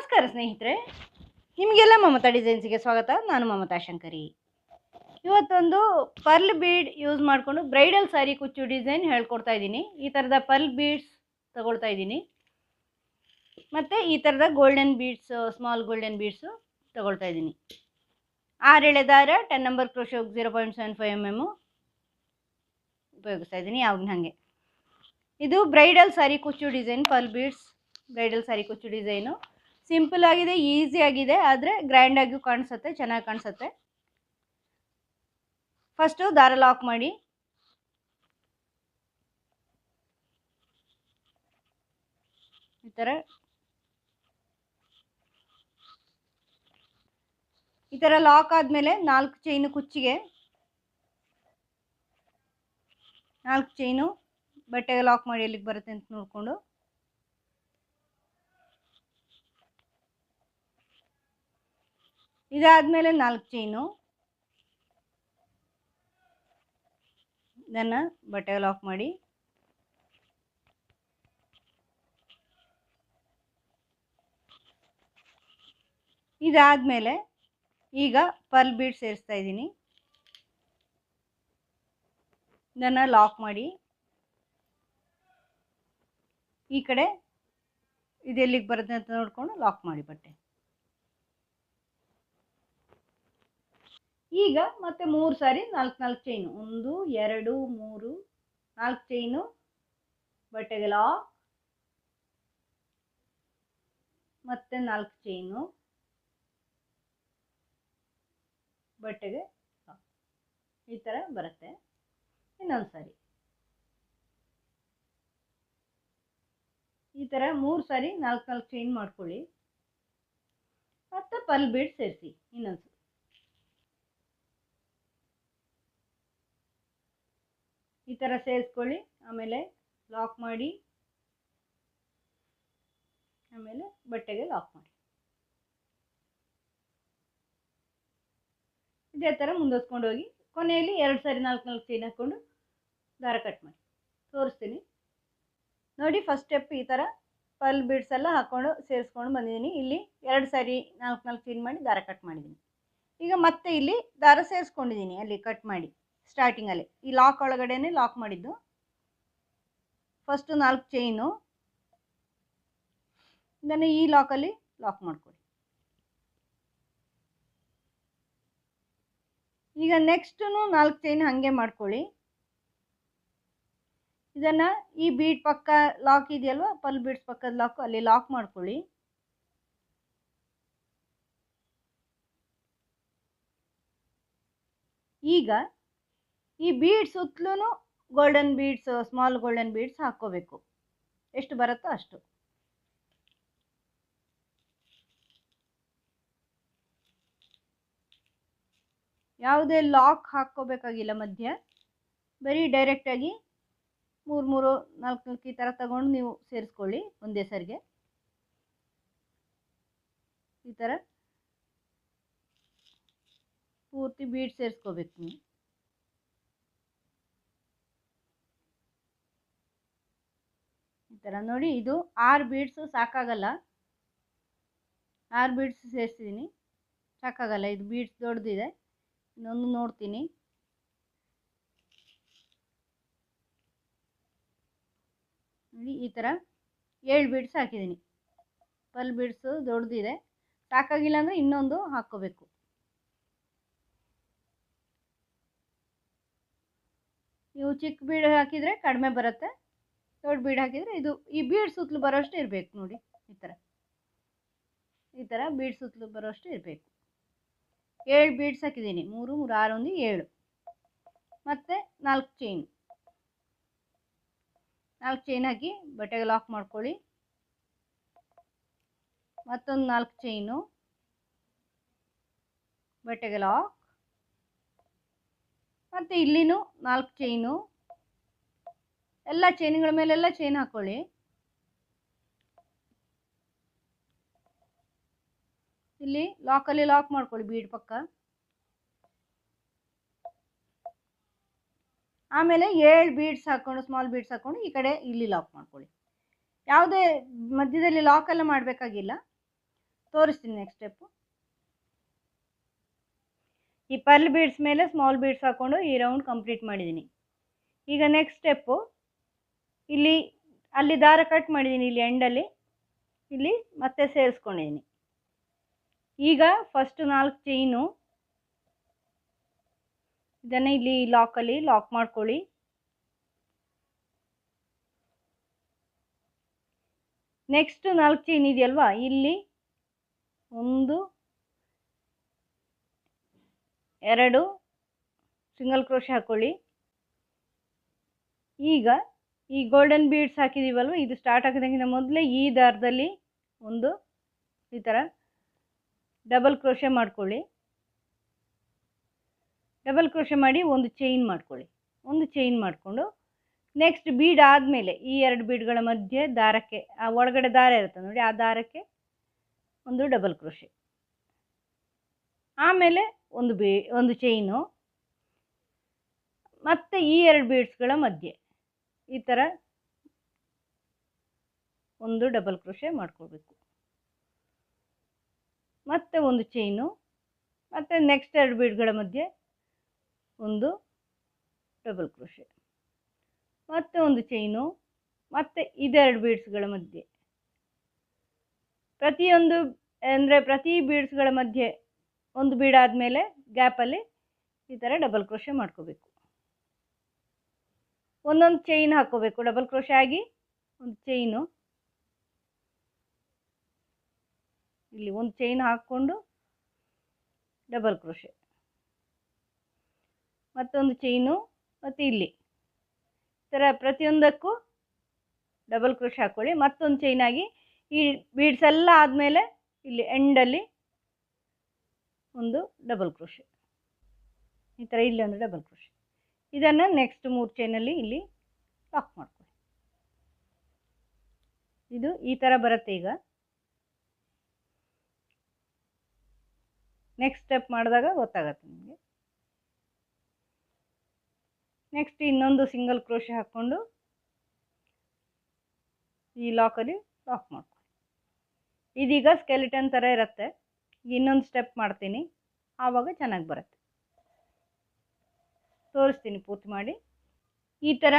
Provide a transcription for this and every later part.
ನಮಸ್ಕಾರ ಸ್ನೇಹಿತರೆ, ನಿಮಗೆಲ್ಲ ಮಮತಾ ಡಿಸೈನ್ಸ್ಗೆ ಸ್ವಾಗತ. ನಾನು ಮಮತಾ ಶಂಕರಿ. ಇವತ್ತೊಂದು ಪರ್ಲ್ ಬೀಡ್ ಯೂಸ್ ಮಾಡಿಕೊಂಡು ಬ್ರೈಡಲ್ ಸ್ಯಾರಿ ಕುಚ್ಚು ಡಿಸೈನ್ ಹೇಳ್ಕೊಡ್ತಾ ಇದ್ದೀನಿ. ಈ ಥರದ ಪರ್ಲ್ ಬೀಡ್ಸ್ ತಗೊಳ್ತಾ ಇದ್ದೀನಿ ಮತ್ತು ಈ ಥರದ golden beads, small golden beads ತಗೊಳ್ತಾ ಇದ್ದೀನಿ. 6 ಎಳೆ ದಾರ 10 ನಂಬರ್ ಕ್ರೋಶೆ 0.75 mm ಉಪಯೋಗಿಸ್ತಾ ಇದ್ದೀನಿ. ಯಾವಾಗಲೂ ಹಾಗೆ. ಇದು ಬ್ರೈಡಲ್ ಸ್ಯಾರಿ ಕುಚ್ಚು design, pearl beads bridal sari ಕುಚ್ಚು ಡಿಸೈನು. ಸಿಂಪಲ್ ಆಗಿದೆ, ಈಸಿ ಆಗಿದೆ, ಆದರೆ ಗ್ರ್ಯಾಂಡಾಗಿಯೂ ಕಾಣಿಸುತ್ತೆ, ಚೆನ್ನಾಗಿ ಕಾಣಿಸುತ್ತೆ. ಫಸ್ಟು ದಾರ ಲಾಕ್ ಮಾಡಿ ಈ ಥರ ಲಾಕ್ ಆದಮೇಲೆ 4 ಚೈನು ಕುಚ್ಚಿಗೆ 4 ಚೈನು ಬಟ್ಟೆಗೆ ಲಾಕ್ ಮಾಡಿ ಎಲ್ಲಿಗೆ ಬರುತ್ತೆ ಅಂತ ನೋಡಿಕೊಂಡು ಇದಾದಮೇಲೆ 4 ಚೈನು ಇದನ್ನು ಬಟ್ಟೆಗೆ ಲಾಕ್ ಮಾಡಿ ಇದಾದಮೇಲೆ ಈಗ ಪರ್ಲ್ ಬೀಡ್ ಸೇರಿಸ್ತಾ ಇದ್ದೀನಿ. ಇದನ್ನು ಲಾಕ್ ಮಾಡಿ ಈ ಕಡೆ ಇದೆಲ್ಲಿಗೆ ಬರುತ್ತೆ ಅಂತ ನೋಡಿಕೊಂಡು ಲಾಕ್ ಮಾಡಿ ಬಟ್ಟೆ. ಈಗ ಮತ್ತೆ 3 ಸಾರಿ 4 ಚೈನು, 1 2 3 4 ಚೈನು ಬಟ್ಟೆಗೆ ಲಾಕ್, ಮತ್ತೆ 4 ಚೈನು ಬಟ್ಟೆಗೆ ಲಾಕ್. ಈ ಥರ ಬರುತ್ತೆ. ಇನ್ನೊಂದು ಸಾರಿ ಈ ಥರ 3 ಸಾರಿ 4 ಚೈನ್ ಮಾಡ್ಕೊಳ್ಳಿ. ಮತ್ತು ಪರ್ಲ್ ಬೀಡ್ ಸೇರಿಸಿ ಇನ್ನೊಂದು ಈ ಥರ ಸೇರಿಸ್ಕೊಳ್ಳಿ. ಆಮೇಲೆ ಲಾಕ್ ಮಾಡಿ, ಆಮೇಲೆ ಬಟ್ಟೆಗೆ ಲಾಕ್ ಮಾಡಿ. ಇದೇ ಥರ ಮುಂದುವರ್ಸ್ಕೊಂಡು ಹೋಗಿ ಕೊನೆಯಲ್ಲಿ 2 ಸಾರಿ 4 ಚೈನ್ ಹಾಕ್ಕೊಂಡು ದಾರ ಕಟ್ ಮಾಡಿ ತೋರಿಸ್ತೀನಿ ನೋಡಿ. ಫಸ್ಟ್ ಸ್ಟೆಪ್ ಈ ಥರ ಪರ್ಲ್ ಬೀಡ್ಸ್ ಎಲ್ಲ ಹಾಕ್ಕೊಂಡು ಸೇರಿಸ್ಕೊಂಡು ಬಂದಿದ್ದೀನಿ. ಇಲ್ಲಿ 2 ಸಾರಿ 4 ಚೈನ್ ಮಾಡಿ ದಾರ ಕಟ್ ಮಾಡಿದ್ದೀನಿ. ಈಗ ಮತ್ತೆ ಇಲ್ಲಿ ದಾರ ಸೇರಿಸ್ಕೊಂಡಿದ್ದೀನಿ, ಅಲ್ಲಿ ಕಟ್ ಮಾಡಿ ಸ್ಟಾರ್ಟಿಂಗಲ್ಲಿ ಈ ಲಾಕ್ ಒಳಗಡೆನೇ ಲಾಕ್ ಮಾಡಿದ್ದು. ಫಸ್ಟು 4 ಚೈನು ಇದನ್ನು ಈ ಲಾಕಲ್ಲಿ ಲಾಕ್ ಮಾಡ್ಕೊಳ್ಳಿ. ಈಗ ನೆಕ್ಸ್ಟು 4 ಚೈನ್ ಹಾಗೆ ಮಾಡ್ಕೊಳ್ಳಿ. ಇದನ್ನು ಈ ಬೀಡ್ ಪಕ್ಕ ಲಾಕ್ ಇದೆಯಲ್ವ, ಪರ್ಲ್ ಬೀಡ್ಸ್ ಪಕ್ಕದ ಲಾಕು, ಅಲ್ಲಿ ಲಾಕ್ ಮಾಡ್ಕೊಳ್ಳಿ. ಈಗ ಈ ಬೀಡ್ಸ್ ಸುತ್ತಲೂ golden beads, small golden beads ಹಾಕ್ಕೋಬೇಕು. ಎಷ್ಟು ಬರುತ್ತೋ ಅಷ್ಟು. ಯಾವುದೇ ಲಾಕ್ ಹಾಕ್ಕೋಬೇಕಾಗಿಲ್ಲ ಮಧ್ಯ, ಬರೀ ಡೈರೆಕ್ಟಾಗಿ 3 4 ಈ ಥರ ತಗೊಂಡು ನೀವು ಸೇರಿಸ್ಕೊಳ್ಳಿ ಒಂದೇ ಸರಿಗೆ. ಈ ಥರ ಪೂರ್ತಿ ಬೀಡ್ ಸೇರಿಸ್ಕೋಬೇಕು ನೀವು. ಈ ಥರ ನೋಡಿ, ಇದು 6 ಬೀಡ್ಸು ಸಾಕಾಗಲ್ಲ. 6 ಬೀಡ್ಸ್ ಸೇರಿಸಿದ್ದೀನಿ, ಸಾಕಾಗಲ್ಲ. ಇದು ಬೀಡ್ಸ್ ದೊಡ್ಡದಿದೆ, ಇನ್ನೊಂದು ನೋಡ್ತೀನಿ. ನೋಡಿ ಈ ಥರ 7 ಬೀಡ್ಸ್ ಹಾಕಿದ್ದೀನಿ. ಪರ್ಲ್ ಬೀಡ್ಸು ದೊಡ್ಡದಿದೆ, ಸಾಕಾಗಿಲ್ಲ ಅಂದರೆ ಇನ್ನೊಂದು ಹಾಕ್ಕೋಬೇಕು. ನೀವು ಚಿಕ್ಕ ಬೀಡ್ ಹಾಕಿದರೆ ಕಡಿಮೆ ಬರುತ್ತೆ, ದೊಡ್ಡ ಬೀಡ್ ಹಾಕಿದರೆ ಇದು ಈ ಬೀಡ್ ಸುತ್ತಲೂ ಬರೋಷ್ಟು ಇರಬೇಕು. ನೋಡಿ ಈ ಥರ ಬೀಡ್ ಸುತ್ತಲೂ ಬರೋಷ್ಟು ಇರಬೇಕು. 7 ಬೀಡ್ಸ್ ಹಾಕಿದ್ದೀನಿ, 3 3 6 1 7. ಮತ್ತು 4 ಚೈನ್ ಹಾಕಿ ಬಟ್ಟೆಗೆ ಲಾಕ್ ಮಾಡ್ಕೊಳ್ಳಿ. ಮತ್ತೊಂದು 4 ಚೈನು ಬಟ್ಟೆಗೆ ಲಾಕ್, ಮತ್ತು ಇಲ್ಲಿನೂ 4 ಚೈನು. ಎಲ್ಲ ಚೈನ್ಗಳ ಮೇಲೆಲ್ಲ ಚೈನ್ ಹಾಕ್ಕೊಳ್ಳಿ. ಇಲ್ಲಿ ಲಾಕಲ್ಲಿ ಲಾಕ್ ಮಾಡ್ಕೊಳ್ಳಿ ಬೀಡ್ ಪಕ್ಕ. ಆಮೇಲೆ 7 ಬೀಡ್ಸ್ ಹಾಕ್ಕೊಂಡು, ಸ್ಮಾಲ್ ಬೀಡ್ಸ್ ಹಾಕ್ಕೊಂಡು ಈ ಕಡೆ ಇಲ್ಲಿ ಲಾಕ್ ಮಾಡ್ಕೊಳ್ಳಿ. ಯಾವುದೇ ಮಧ್ಯದಲ್ಲಿ ಲಾಕ್ ಎಲ್ಲ ಮಾಡಬೇಕಾಗಿಲ್ಲ. ತೋರಿಸ್ತೀನಿ ನೆಕ್ಸ್ಟ್ ಸ್ಟೆಪ್ಪು. ಈ ಪರ್ಲ್ ಬೀಡ್ಸ್ ಮೇಲೆ ಸ್ಮಾಲ್ ಬೀಡ್ಸ್ ಹಾಕ್ಕೊಂಡು ಈ ರೌಂಡ್ ಕಂಪ್ಲೀಟ್ ಮಾಡಿದ್ದೀನಿ. ಈಗ ನೆಕ್ಸ್ಟ್ ಸ್ಟೆಪ್ಪು, ಇಲ್ಲಿ ಅಲ್ಲಿ ದಾರ ಕಟ್ ಮಾಡಿದ್ದೀನಿ, ಇಲ್ಲಿ ಎಂಡಲ್ಲಿ ಇಲ್ಲಿ ಮತ್ತೆ ಸೇರಿಸ್ಕೊಂಡಿದ್ದೀನಿ. ಈಗ ಫಸ್ಟ್ 4 ಚೈನು ಇದನ್ನು ಇಲ್ಲಿ ಲಾಕಲ್ಲಿ ಲಾಕ್ ಮಾಡ್ಕೊಳ್ಳಿ. ನೆಕ್ಸ್ಟ್ 4 ಚೈನ್ ಇದೆಯಲ್ವಾ, ಇಲ್ಲಿ 1 2 ಸಿಂಗಲ್ ಕ್ರೋಶೆ ಹಾಕ್ಕೊಳ್ಳಿ. ಈಗ ಈ ಗೋಲ್ಡನ್ ಬೀಡ್ಸ್ ಹಾಕಿದ್ದೀವಲ್ವ, ಇದು ಸ್ಟಾರ್ಟ್ ಹಾಕೋದಕ್ಕಿಂತ ಮೊದಲೇ ಈ ದಾರದಲ್ಲಿ ಒಂದು ಈ ಥರ ಡಬಲ್ ಕ್ರೋಶೆ ಮಾಡ್ಕೊಳ್ಳಿ. ಡಬಲ್ ಕ್ರೋಶೆ ಮಾಡಿ ಒಂದು ಚೈನ್ ಮಾಡ್ಕೊಳ್ಳಿ. ಒಂದು ಚೈನ್ ಮಾಡಿಕೊಂಡು ನೆಕ್ಸ್ಟ್ ಬೀಡ್ ಆದಮೇಲೆ ಈ 2 ಬೀಡ್ಗಳ ಮಧ್ಯೆ ದಾರಕ್ಕೆ, ಆ ಒಳಗಡೆ ದಾರ ಇರುತ್ತೆ ನೋಡಿ, ಆ ದಾರಕ್ಕೆ ಒಂದು ಡಬಲ್ ಕ್ರೋಶೆ, ಆಮೇಲೆ ಒಂದು ಚೈನು, ಮತ್ತು ಈ 2 ಬೀಡ್ಸ್ಗಳ ಮಧ್ಯೆ ಈ ಥರ ಒಂದು ಡಬಲ್ ಕ್ರೋಶೆ ಮಾಡ್ಕೊಳ್ಬೇಕು, ಮತ್ತು ಒಂದು ಚೈನು, ಮತ್ತು ನೆಕ್ಸ್ಟ್ 2 ಬೀಡ್ಗಳ ಮಧ್ಯೆ ಒಂದು ಡಬಲ್ ಕ್ರೋಶೆ, ಮತ್ತು ಒಂದು ಚೈನು, ಮತ್ತು ಇದೆರಡು ಬೀಡ್ಸ್ಗಳ ಮಧ್ಯೆ ಪ್ರತಿಯೊಂದು ಅಂದರೆ ಪ್ರತಿ ಬೀಡ್ಸ್ಗಳ ಮಧ್ಯೆ ಒಂದು ಬೀಡ್ ಆದಮೇಲೆ ಗ್ಯಾಪಲ್ಲಿ ಈ ಥರ ಡಬಲ್ ಕ್ರೋಶೆ ಮಾಡ್ಕೋಬೇಕು. ಒಂದೊಂದು ಚೈನ್ ಹಾಕ್ಕೋಬೇಕು, ಡಬಲ್ ಕ್ರೋಶೆ ಆಗಿ ಒಂದು ಚೈನು, ಇಲ್ಲಿ ಒಂದು ಚೈನ್ ಹಾಕ್ಕೊಂಡು ಡಬಲ್ ಕ್ರೋಶೆ, ಮತ್ತೊಂದು ಚೈನು, ಮತ್ತು ಇಲ್ಲಿ ಈ ಥರ ಪ್ರತಿಯೊಂದಕ್ಕೂ ಡಬಲ್ ಕ್ರೋಶೆ ಹಾಕ್ಕೊಳ್ಳಿ. ಮತ್ತೊಂದು ಚೈನಾಗಿ ಈ ಬೀಡ್ಸ್ ಎಲ್ಲ ಆದಮೇಲೆ ಇಲ್ಲಿ ಎಂಡಲ್ಲಿ ಒಂದು ಡಬಲ್ ಕ್ರೋಶೆ, ಈ ಥರ ಇಲ್ಲಿ ಒಂದು ಡಬಲ್ ಕ್ರೋಶೆ. ಇದನ್ನು ನೆಕ್ಸ್ಟ್ 3 ಚೈನಲ್ಲಿ ಇಲ್ಲಿ ಲಾಕ್ ಮಾಡ್ಕೊಳ್ಳಿ. ಇದು ಈ ಥರ ಬರುತ್ತೆ. ಈಗ ನೆಕ್ಸ್ಟ್ ಸ್ಟೆಪ್ ಮಾಡಿದಾಗ ಗೊತ್ತಾಗತ್ತೆ ನಿಮಗೆ. ನೆಕ್ಸ್ಟ್ ಇನ್ನೊಂದು ಸಿಂಗಲ್ ಕ್ರೋಶೆ ಹಾಕ್ಕೊಂಡು ಈ ಲಾಕಲ್ಲಿ ಲಾಕ್ ಮಾಡ್ಕೊಳ್ಳಿ. ಇದೀಗ ಸ್ಕೆಲಿಟನ್ ಥರ ಇರುತ್ತೆ. ಇನ್ನೊಂದು ಸ್ಟೆಪ್ ಮಾಡ್ತೀನಿ, ಆವಾಗ ಚೆನ್ನಾಗಿ ಬರುತ್ತೆ. ತೋರಿಸ್ತೀನಿ ಪೂರ್ತಿ ಮಾಡಿ. ಈ ಥರ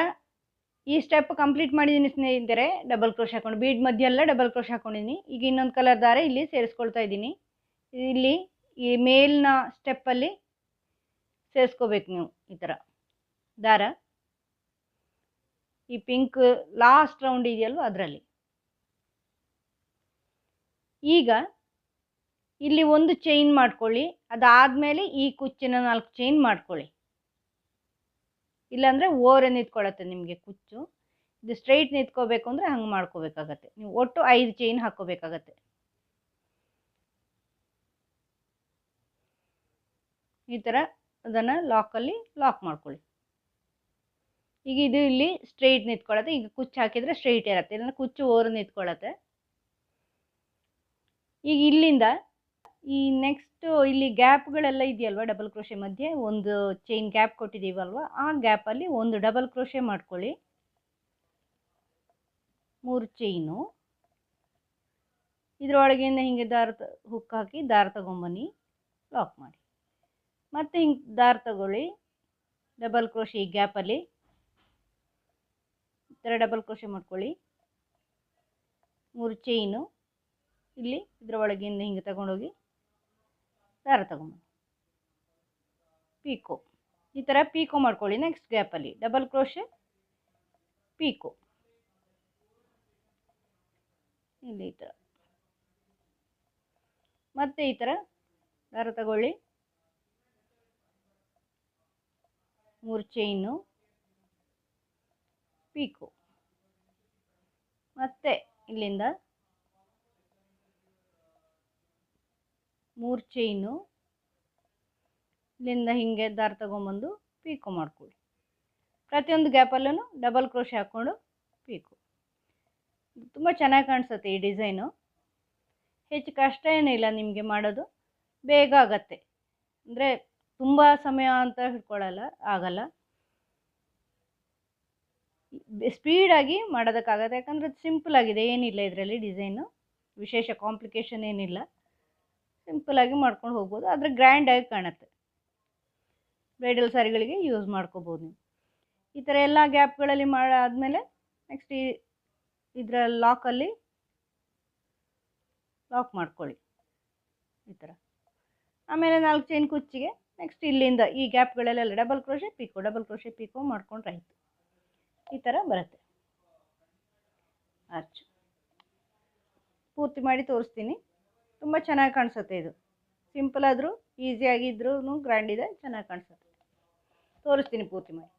ಈ ಸ್ಟೆಪ್ ಕಂಪ್ಲೀಟ್ ಮಾಡಿದ್ದೀನಿ ಸ್ನೇಹಿತರೆ. ಡಬಲ್ ಕ್ರೋಶೆ ಹಾಕ್ಕೊಂಡು ಬೀಡ್ ಮಧ್ಯೆ ಎಲ್ಲ ಡಬಲ್ ಕ್ರೋಶೆ ಹಾಕ್ಕೊಂಡಿದ್ದೀನಿ. ಈಗ ಇನ್ನೊಂದು ಕಲರ್ ದಾರ ಇಲ್ಲಿ ಸೇರಿಸ್ಕೊಳ್ತಾ ಇದ್ದೀನಿ. ಇಲ್ಲಿ ಈ ಮೇಲಿನ ಸ್ಟೆಪ್ಪಲ್ಲಿ ಸೇರಿಸ್ಕೋಬೇಕು ನೀವು ಈ ಥರ ದಾರ. ಈ ಪಿಂಕ್ ಲಾಸ್ಟ್ ರೌಂಡ್ ಇದೆಯಲ್ವ ಅದರಲ್ಲಿ. ಈಗ ಇಲ್ಲಿ ಒಂದು ಚೈನ್ ಮಾಡ್ಕೊಳ್ಳಿ, ಅದಾದಮೇಲೆ ಈ ಕುಚ್ಚಿನ 4 ಚೈನ್ ಮಾಡ್ಕೊಳ್ಳಿ. ಇಲ್ಲಾಂದರೆ ಓರೆ ನಿಂತ್ಕೊಳ್ಳುತ್ತೆ ನಿಮಗೆ ಕುಚ್ಚು. ಇದು ಸ್ಟ್ರೈಟ್ ನಿಂತ್ಕೋಬೇಕು ಅಂದರೆ ಹಂಗೆ ಮಾಡ್ಕೋಬೇಕಾಗತ್ತೆ. ನೀವು ಒಟ್ಟು 5 ಚೈನ್ ಹಾಕ್ಕೋಬೇಕಾಗತ್ತೆ. ಈ ಥರ ಅದನ್ನು ಲಾಕಲ್ಲಿ ಲಾಕ್ ಮಾಡ್ಕೊಳ್ಳಿ. ಈಗ ಇದು ಇಲ್ಲಿ ಸ್ಟ್ರೈಟ್ ನಿಂತ್ಕೊಳ್ಳುತ್ತೆ. ಈಗ ಕುಚ್ಚು ಹಾಕಿದರೆ ಸ್ಟ್ರೈಟ್ ಇರುತ್ತೆ, ಇಲ್ಲ ಕುಚ್ಚು ಓರೆ ನಿಂತ್ಕೊಳ್ಳುತ್ತೆ. ಈಗ ಇಲ್ಲಿಂದ ಈ ನೆಕ್ಸ್ಟ್ ಇಲ್ಲಿ ಗ್ಯಾಪ್ಗಳೆಲ್ಲ ಇದೆಯಲ್ವ, ಡಬಲ್ ಕ್ರೋಶೆ ಮಧ್ಯೆ ಒಂದು ಚೈನ್ ಗ್ಯಾಪ್ ಕೊಟ್ಟಿದ್ದೀವಲ್ವ, ಆ ಗ್ಯಾಪಲ್ಲಿ ಒಂದು ಡಬಲ್ ಕ್ರೋಶೆ ಮಾಡ್ಕೊಳ್ಳಿ. 3 ಚೈನು, ಇದರೊಳಗಿಂದ ಹಿಂಗೆ ದಾರ ಹುಕ್ ಹಾಕಿ ದಾರ ತಗೊಂಬನ್ನಿ, ಲಾಕ್ ಮಾಡಿ. ಮತ್ತು ಹಿಂಗೆ ದಾರ ತಗೊಳ್ಳಿ, ಡಬಲ್ ಕ್ರೋಶೆ ಈ ಗ್ಯಾಪಲ್ಲಿ ಈ ಥರ ಡಬಲ್ ಕ್ರೋಶೆ ಮಾಡ್ಕೊಳ್ಳಿ. 3 ಚೈನು, ಇಲ್ಲಿ ಇದರ ಒಳಗಿಂದ ಹಿಂಗೆ ತಗೊಂಡೋಗಿ ದಾರ ತಗೊಂಬನ್ನಿ, ಪೀಕೋ. ಈ ಥರ ಪೀಕೋ ಮಾಡ್ಕೊಳ್ಳಿ. ನೆಕ್ಸ್ಟ್ ಗ್ಯಾಪಲ್ಲಿ ಡಬಲ್ ಕ್ರೋಶೆ, ಪೀಕೋ, ಇಲ್ಲಿ ಈ ಥರ. ಮತ್ತೆ ಈ ಥರ ದಾರ ತಗೊಳ್ಳಿ, 3 ಚೈನು, ಪೀಕೋ, ಮತ್ತೆ ಇಲ್ಲಿಂದ 3 ಚೈನು, ಇಲ್ಲಿಂದ ಹಿಂಗೆ ದಾರ ತಗೊಂಬಂದು ಪೀಕೋ ಮಾಡ್ಕೊಳ್ಳಿ. ಪ್ರತಿಯೊಂದು ಗ್ಯಾಪಲ್ಲೂ ಡಬಲ್ ಕ್ರೋಶೆ ಹಾಕ್ಕೊಂಡು ಪೀಕೋ. ತುಂಬ ಚೆನ್ನಾಗಿ ಕಾಣಿಸುತ್ತೆ ಈ ಡಿಸೈನು. ಹೆಚ್ಚು ಕಷ್ಟ ಏನಿಲ್ಲ ನಿಮಗೆ ಮಾಡೋದು, ಬೇಗ ಆಗತ್ತೆ. ಅಂದರೆ ತುಂಬ ಸಮಯ ಅಂತ ಹಿಡ್ಕೊಳ್ಳಲ್ಲ, ಆಗಲ್ಲ. ಸ್ಪೀಡಾಗಿ ಮಾಡೋದಕ್ಕಾಗತ್ತೆ, ಯಾಕಂದರೆ ಸಿಂಪಲ್ ಆಗಿದೆ, ಏನಿಲ್ಲ ಇದರಲ್ಲಿ ಡಿಸೈನು, ವಿಶೇಷ ಕಾಂಪ್ಲಿಕೇಶನ್ ಏನಿಲ್ಲ. ಸಿಂಪಲಾಗಿ ಮಾಡ್ಕೊಂಡು ಹೋಗ್ಬೋದು, ಆದರೆ ಗ್ರ್ಯಾಂಡಾಗಿ ಕಾಣುತ್ತೆ. ಬ್ರೈಡಲ್ ಸ್ಯಾರಿಗಳಿಗೆ ಯೂಸ್ ಮಾಡ್ಕೋಬೋದು ನೀವು. ಈ ಥರ ಎಲ್ಲ ಗ್ಯಾಪ್ಗಳಲ್ಲಿ ಮಾಡಾದಮೇಲೆ ನೆಕ್ಸ್ಟ್ ಇದರ ಲಾಕಲ್ಲಿ ಲಾಕ್ ಮಾಡ್ಕೊಳ್ಳಿ ಈ ಥರ. ಆಮೇಲೆ 4 ಚೈನ್ ಕುಚ್ಚಿಗೆ ನೆಕ್ಸ್ಟ್ ಇಲ್ಲಿಂದ ಈ ಗ್ಯಾಪ್ಗಳಲ್ಲೆಲ್ಲ ಡಬಲ್ ಕ್ರೋಶೆ ಪಿಕೋ ಮಾಡ್ಕೊಂಡ್ರೆ ಆಯಿತು. ಈ ಥರ ಬರುತ್ತೆ ಆರ್ಚ್. ಪೂರ್ತಿ ಮಾಡಿ ತೋರಿಸ್ತೀನಿ. ತುಂಬ ಚೆನ್ನಾಗಿ ಕಾಣಿಸುತ್ತೆ ಇದು. ಸಿಂಪಲ್ ಆದರೂ ಈಸಿಯಾಗಿದ್ರೂ ಗ್ರ್ಯಾಂಡ್ ಇದೆ, ಚೆನ್ನಾಗಿ ಕಾಣಿಸುತ್ತೆ. ತೋರಿಸ್ತೀನಿ ಪೂರ್ತಿ ಮಾಡಿ.